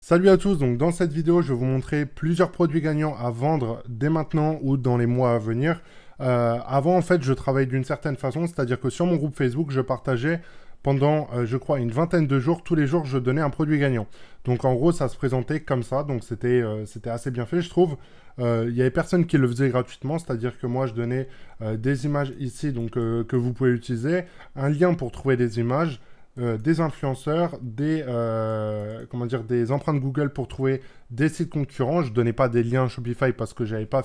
Salut à tous, donc dans cette vidéo, je vais vous montrer plusieurs produits gagnants à vendre dès maintenant ou dans les mois à venir. Avant, en fait, je travaillais d'une certaine façon, c'est-à-dire que sur mon groupe Facebook, je partageais pendant, je crois, une vingtaine de jours. Tous les jours, je donnais un produit gagnant. Donc en gros, ça se présentait comme ça, donc c'était assez bien fait, je trouve. Il y avait personne qui le faisait gratuitement, c'est-à-dire que moi, je donnais des images ici, donc que vous pouvez utiliser, un lien pour trouver des images, des influenceurs, comment dire, des empreintes Google pour trouver des sites concurrents. Je ne donnais pas des liens Shopify parce que j'avais pas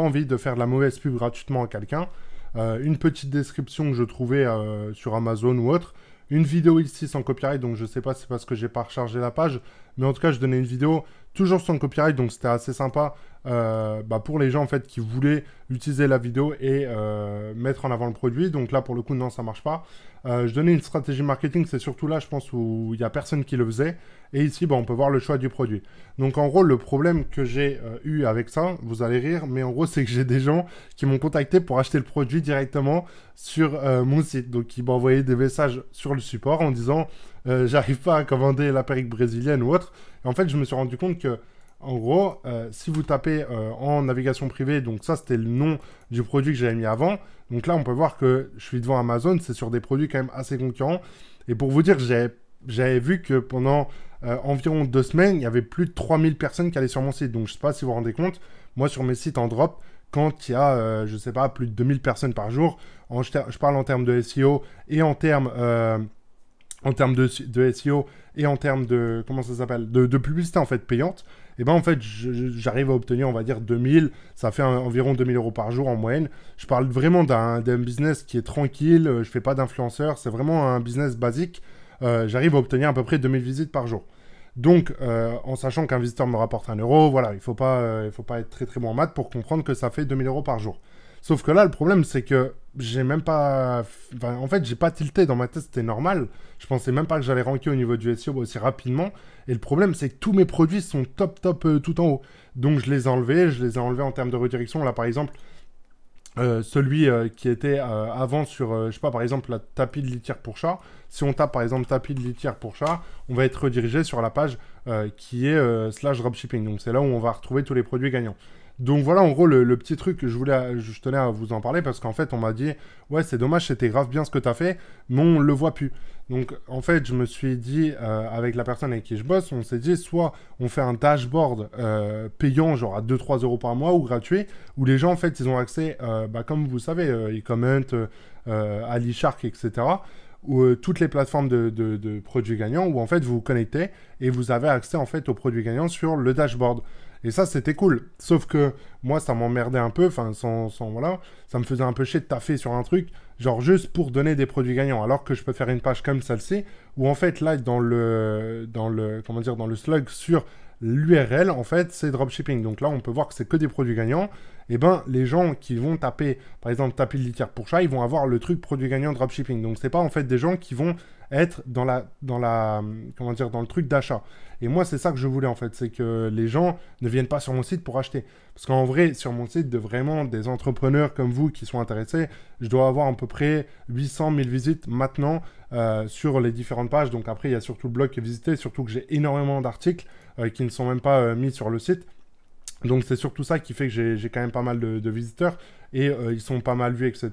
envie de faire de la mauvaise pub gratuitement à quelqu'un. Une petite description que je trouvais sur Amazon ou autre. Une vidéo ici sans copyright, donc je ne sais pas si c'est parce que j'ai pas rechargé la page, mais en tout cas je donnais une vidéo toujours sans copyright, donc c'était assez sympa pour les gens en fait qui voulaient utiliser la vidéo et mettre en avant le produit. Donc là pour le coup non, ça marche pas. Je donnais une stratégie marketing, c'est surtout là je pense où il n'y a personne qui le faisait. Et ici on peut voir le choix du produit. Donc en gros le problème que j'ai eu avec ça, vous allez rire, mais en gros c'est que j'ai des gens qui m'ont contacté pour acheter le produit directement sur mon site. Donc ils m'ont envoyé des messages sur le support en disant j'arrive pas à commander la perruque brésilienne ou autre. Et en fait je me suis rendu compte que en gros, si vous tapez en navigation privée, donc ça c'était le nom du produit que j'avais mis avant. Donc là on peut voir que je suis devant Amazon, c'est sur des produits quand même assez concurrents. Et pour vous dire, j'avais vu que pendant environ 2 semaines, il y avait plus de 3000 personnes qui allaient sur mon site. Donc je sais pas si vous vous rendez compte, moi sur mes sites en drop, quand il y a, je sais pas, plus de 2000 personnes par jour, je parle en termes de SEO et en termes de SEO et en termes de, comment ça s'appelle, de publicité en fait payante, et ben en fait j'arrive à obtenir on va dire 2000, ça fait environ 2000 euros par jour en moyenne. Je parle vraiment d'un business qui est tranquille, je fais pas d'influenceur, c'est vraiment un business basique. J'arrive à obtenir à peu près 2000 visites par jour. Donc, en sachant qu'un visiteur me rapporte 1 euro, voilà, il faut pas être très très bon en maths pour comprendre que ça fait 2000 euros par jour. Sauf que là, le problème, c'est que j'ai même pas... Enfin, en fait, j'ai pas tilté dans ma tête, c'était normal. Je pensais même pas que j'allais ranker au niveau du SEO aussi rapidement. Et le problème, c'est que tous mes produits sont top tout en haut. Donc, je les ai enlevés en termes de redirection. Là, par exemple, celui qui était avant sur, je sais pas, par exemple, la tapis de litière pour chat. Si on tape, par exemple, tapis de litière pour chat, on va être redirigé sur la page qui est / dropshipping. Donc, c'est là où on va retrouver tous les produits gagnants. Donc voilà en gros le petit truc que je tenais à vous en parler parce qu'en fait on m'a dit ouais c'est dommage, c'était grave bien ce que tu as fait, mais on le voit plus. Donc en fait je me suis dit avec la personne avec qui je bosse, on s'est dit soit on fait un dashboard payant genre à 2-3 euros par mois ou gratuit, où les gens en fait ils ont accès, comme vous savez, eComment, AliShark, etc. ou toutes les plateformes de produits gagnants où en fait vous vous connectez et vous avez accès en fait aux produits gagnants sur le dashboard. Et ça, c'était cool. Sauf que moi, ça m'emmerdait un peu. Enfin, voilà. Ça me faisait un peu chier de taffer sur un truc, genre juste pour donner des produits gagnants. Alors que je peux faire une page comme celle-ci, où en fait, là, dans le slug sur l'URL, en fait, c'est dropshipping. Donc là, on peut voir que c'est que des produits gagnants. Et ben, les gens qui vont taper, par exemple, tapis de litière pour chat, ils vont avoir le truc produit gagnant dropshipping. Donc c'est pas en fait des gens qui vont être dans le truc d'achat. Et moi, c'est ça que je voulais en fait, c'est que les gens ne viennent pas sur mon site pour acheter. Parce qu'en vrai, sur mon site, vraiment des entrepreneurs comme vous qui sont intéressés, je dois avoir à peu près 800 000 visites maintenant sur les différentes pages. Donc après, il y a surtout le blog qui est visité, surtout que j'ai énormément d'articles qui ne sont même pas mis sur le site. Donc c'est surtout ça qui fait que j'ai quand même pas mal de visiteurs et ils sont pas mal vus, etc.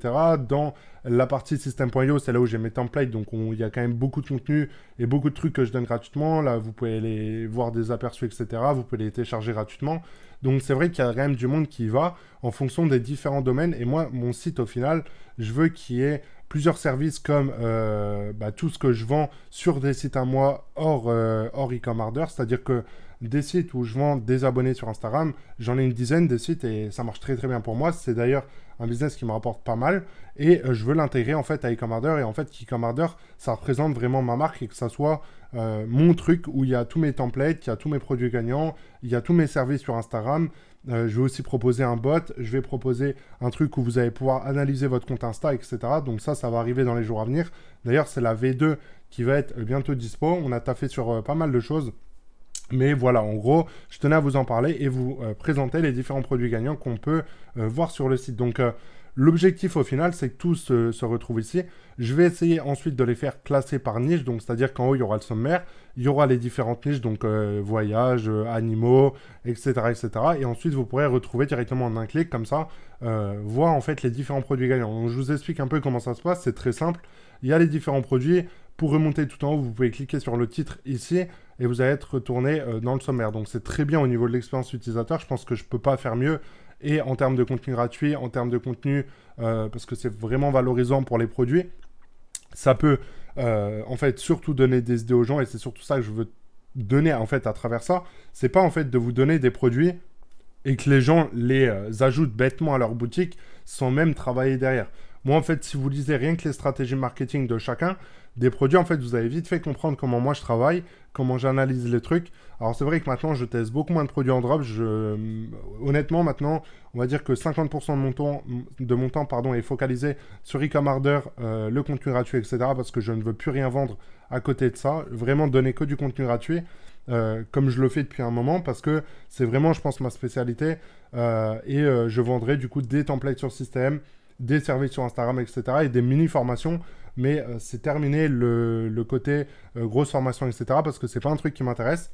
Dans la partie system.io, c'est là où j'ai mes templates, donc il y a quand même beaucoup de contenu et beaucoup de trucs que je donne gratuitement. Là, vous pouvez les voir des aperçus, etc. Vous pouvez les télécharger gratuitement. Donc c'est vrai qu'il y a quand même du monde qui y va en fonction des différents domaines. Et moi, mon site, au final, je veux qu'il y ait plusieurs services comme tout ce que je vends sur des sites à moi hors e-commerce, c'est-à-dire que des sites où je vends des abonnés sur Instagram, j'en ai une dizaine de sites et ça marche très très bien pour moi. C'est d'ailleurs un business qui me rapporte pas mal et je veux l'intégrer en fait à e-commerce et en fait e-commerce ça représente vraiment ma marque et que ça soit mon truc où il y a tous mes templates, il y a tous mes produits gagnants, il y a tous mes services sur Instagram. Je vais aussi proposer un bot, je vais proposer un truc où vous allez pouvoir analyser votre compte Insta, etc. Donc ça va arriver dans les jours à venir. D'ailleurs, c'est la V2 qui va être bientôt dispo. On a taffé sur pas mal de choses. Mais voilà, en gros, je tenais à vous en parler et vous présenter les différents produits gagnants qu'on peut voir sur le site. Donc, L'objectif au final, c'est que tout se retrouve ici. Je vais essayer ensuite de les faire classer par niche, donc c'est-à-dire qu'en haut, il y aura le sommaire, il y aura les différentes niches, donc voyages, animaux, etc., etc. Et ensuite, vous pourrez retrouver directement en un clic, comme ça, voir en fait les différents produits gagnants. Donc, je vous explique un peu comment ça se passe, c'est très simple. Il y a les différents produits. Pour remonter tout en haut, vous pouvez cliquer sur le titre ici et vous allez être retourné dans le sommaire. Donc, c'est très bien au niveau de l'expérience utilisateur. Je pense que je ne peux pas faire mieux. Et en termes de contenu gratuit, en termes de contenu, parce que c'est vraiment valorisant pour les produits, ça peut en fait surtout donner des idées aux gens et c'est surtout ça que je veux donner en fait à travers ça. C'est pas en fait de vous donner des produits et que les gens les ajoutent bêtement à leur boutique sans même travailler derrière. Moi, en fait, si vous lisez rien que les stratégies marketing de chacun, des produits, en fait, vous avez vite fait comprendre comment moi je travaille, comment j'analyse les trucs. Alors, c'est vrai que maintenant, je teste beaucoup moins de produits en drop. Honnêtement, maintenant, on va dire que 50% de mon temps pardon, est focalisé sur e-commerce, le contenu gratuit, etc. Parce que je ne veux plus rien vendre à côté de ça. Vraiment donner que du contenu gratuit. Comme je le fais depuis un moment, parce que c'est vraiment, je pense, ma spécialité. Je vendrai du coup des templates sur système, des services sur Instagram, etc. et des mini-formations. Mais c'est terminé le côté grosse formation, etc. parce que c'est pas un truc qui m'intéresse.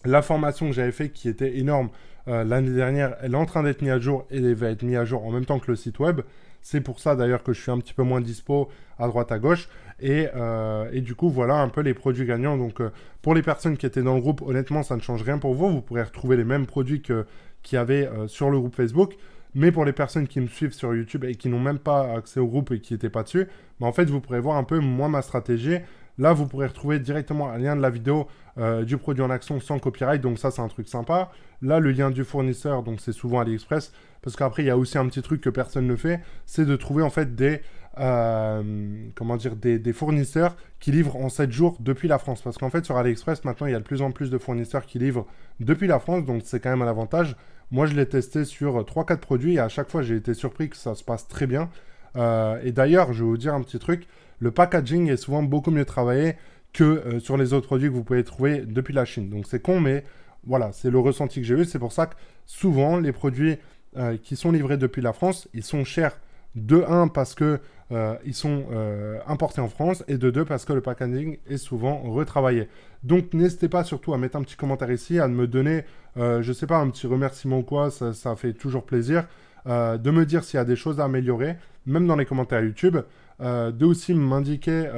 La formation que j'avais fait qui était énorme l'année dernière, elle est en train d'être mise à jour et elle va être mise à jour en même temps que le site web. C'est pour ça d'ailleurs que je suis un petit peu moins dispo à droite à gauche. Et du coup, voilà un peu les produits gagnants. Donc, pour les personnes qui étaient dans le groupe, honnêtement, ça ne change rien pour vous. Vous pourrez retrouver les mêmes produits qu'il y avait sur le groupe Facebook. Mais pour les personnes qui me suivent sur YouTube et qui n'ont même pas accès au groupe et qui n'étaient pas dessus, bah en fait, vous pourrez voir un peu, moi, ma stratégie. Là, vous pourrez retrouver directement un lien de la vidéo du produit en action sans copyright. Donc ça, c'est un truc sympa. Là, le lien du fournisseur, donc c'est souvent AliExpress. Parce qu'après, il y a aussi un petit truc que personne ne fait. C'est de trouver en fait des fournisseurs qui livrent en 7 jours depuis la France. Parce qu'en fait, sur AliExpress, maintenant, il y a de plus en plus de fournisseurs qui livrent depuis la France. Donc c'est quand même un avantage. Moi, je l'ai testé sur 3-4 produits et à chaque fois, j'ai été surpris que ça se passe très bien. Et d'ailleurs, je vais vous dire un petit truc. Le packaging est souvent beaucoup mieux travaillé que sur les autres produits que vous pouvez trouver depuis la Chine. Donc c'est con, mais voilà, c'est le ressenti que j'ai eu. C'est pour ça que souvent, les produits qui sont livrés depuis la France, ils sont chers de 1 parce que ils sont importés en France et de 2 parce que le packaging est souvent retravaillé. Donc n'hésitez pas surtout à mettre un petit commentaire ici, à me donner, je sais pas, un petit remerciement ou quoi, ça fait toujours plaisir. De me dire s'il y a des choses à améliorer, même dans les commentaires YouTube, de aussi m'indiquer,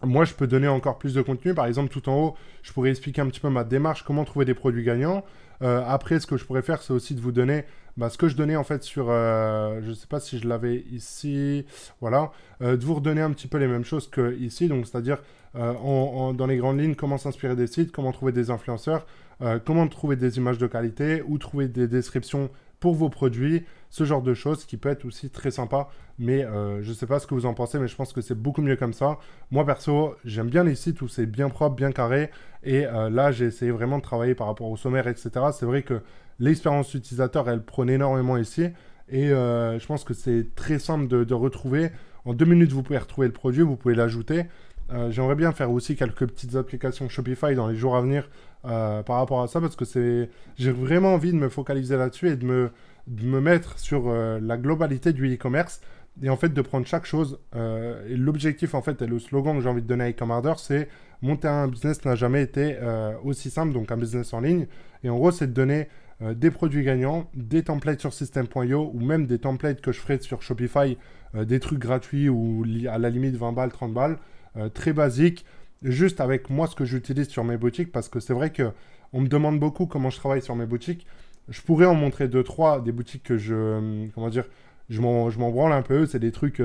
moi je peux donner encore plus de contenu, par exemple tout en haut, je pourrais expliquer un petit peu ma démarche, comment trouver des produits gagnants. Après, ce que je pourrais faire, c'est aussi de vous donner ce que je donnais en fait sur, je ne sais pas si je l'avais ici, voilà, de vous redonner un petit peu les mêmes choses que ici, donc c'est-à-dire dans les grandes lignes, comment s'inspirer des sites, comment trouver des influenceurs, comment trouver des images de qualité, ou trouver des descriptions pour vos produits, ce genre de choses qui peut être aussi très sympa. Mais je ne sais pas ce que vous en pensez, mais je pense que c'est beaucoup mieux comme ça. Moi, perso, j'aime bien les sites où c'est bien propre, bien carré. Et là, j'ai essayé vraiment de travailler par rapport au sommaire, etc. C'est vrai que l'expérience utilisateur, elle prône énormément ici. Et je pense que c'est très simple de retrouver. En 2 minutes, vous pouvez retrouver le produit, vous pouvez l'ajouter. J'aimerais bien faire aussi quelques petites applications Shopify dans les jours à venir par rapport à ça, parce que j'ai vraiment envie de me focaliser là-dessus et de me mettre sur la globalité du e-commerce et en fait de prendre chaque chose. Et l'objectif en fait et le slogan que j'ai envie de donner à e-commerce, c'est monter un business n'a jamais été aussi simple, donc un business en ligne. Et en gros, c'est de donner des produits gagnants, des templates sur System.io ou même des templates que je ferai sur Shopify, des trucs gratuits ou à la limite 20 balles, 30 balles. Très basique, juste avec moi ce que j'utilise sur mes boutiques, parce que c'est vrai que on me demande beaucoup comment je travaille sur mes boutiques. Je pourrais en montrer 2-3 des boutiques que je m'en branle un peu. C'est des trucs,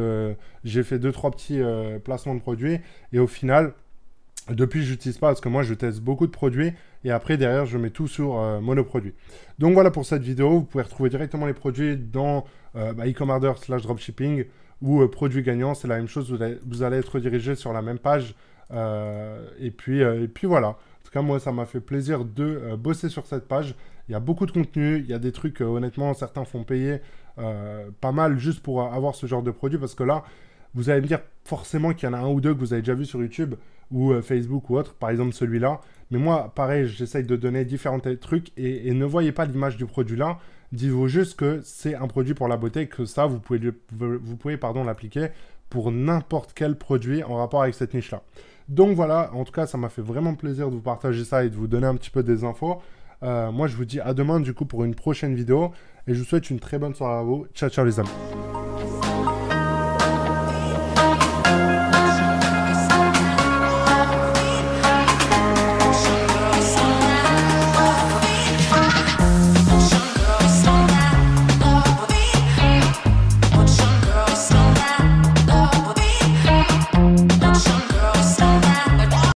j'ai fait 2-3 petits placements de produits et au final, depuis je n'utilise pas parce que moi je teste beaucoup de produits et après derrière je mets tout sur monoproduit. Donc voilà pour cette vidéo, vous pouvez retrouver directement les produits dans e-commerce/dropshipping ou produits gagnants, c'est la même chose, vous allez être redirigé sur la même page. Et puis voilà. En tout cas, moi, ça m'a fait plaisir de bosser sur cette page. Il y a beaucoup de contenu, il y a des trucs, honnêtement, certains font payer pas mal juste pour avoir ce genre de produit, parce que là, vous allez me dire forcément qu'il y en a un ou deux que vous avez déjà vu sur YouTube ou Facebook ou autre, par exemple celui-là. Mais moi, pareil, j'essaye de donner différents trucs et ne voyez pas l'image du produit là, Dites-vous juste que c'est un produit pour la beauté, que ça, vous pouvez, l'appliquer pour n'importe quel produit en rapport avec cette niche-là. Donc voilà, en tout cas, ça m'a fait vraiment plaisir de vous partager ça et de vous donner un petit peu des infos. Moi, je vous dis à demain, du coup, pour une prochaine vidéo. Et je vous souhaite une très bonne soirée à vous. Ciao, ciao les amis.